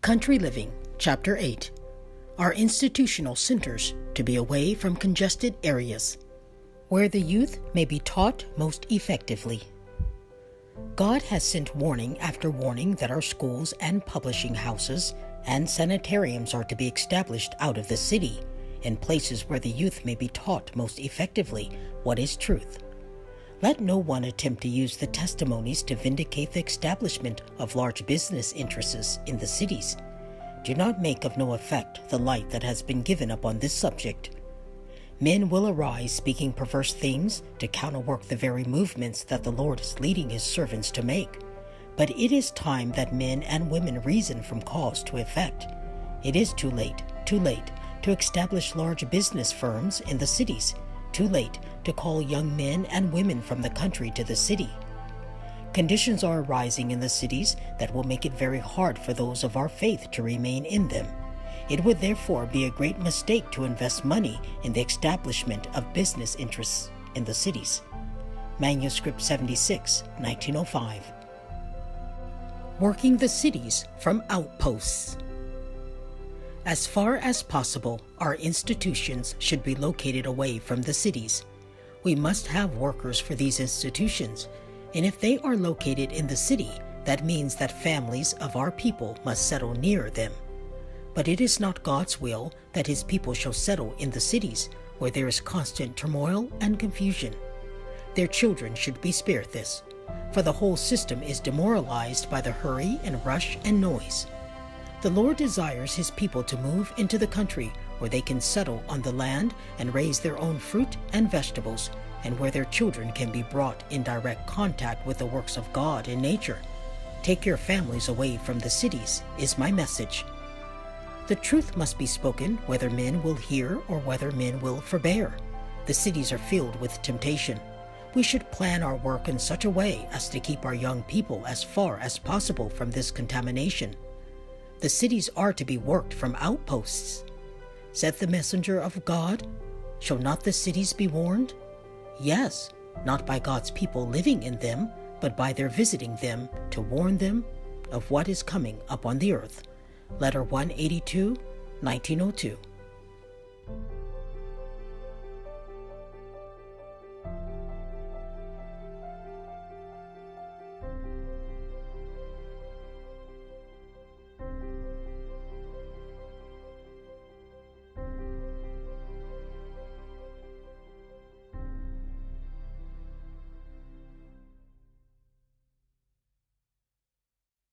Country Living, Chapter 8. Are institutional centers to be away from congested areas, where the youth may be taught most effectively. God has sent warning after warning that our schools and publishing houses and sanitariums are to be established out of the city, in places where the youth may be taught most effectively what is truth. Let no one attempt to use the testimonies to vindicate the establishment of large business interests in the cities. Do not make of no effect the light that has been given upon this subject. Men will arise speaking perverse things to counterwork the very movements that the Lord is leading his servants to make. But it is time that men and women reason from cause to effect. It is too late to establish large business firms in the cities, too late to call young men and women from the country to the city. Conditions are arising in the cities that will make it very hard for those of our faith to remain in them. It would therefore be a great mistake to invest money in the establishment of business interests in the cities. Manuscript 76, 1905. Working the cities from outposts. As far as possible, our institutions should be located away from the cities. We must have workers for these institutions, and if they are located in the city, that means that families of our people must settle near them. But it is not God's will that his people shall settle in the cities where there is constant turmoil and confusion. Their children should be spared this, for the whole system is demoralized by the hurry and rush and noise. The Lord desires his people to move into the country where they can settle on the land and raise their own fruit and vegetables, and where their children can be brought in direct contact with the works of God in nature. Take your families away from the cities, is my message. The truth must be spoken whether men will hear or whether men will forbear. The cities are filled with temptation. We should plan our work in such a way as to keep our young people as far as possible from this contamination. The cities are to be worked from outposts. Said the messenger of God, "Shall not the cities be warned?" Yes, not by God's people living in them, but by their visiting them to warn them of what is coming upon the earth. Letter 182, 1902.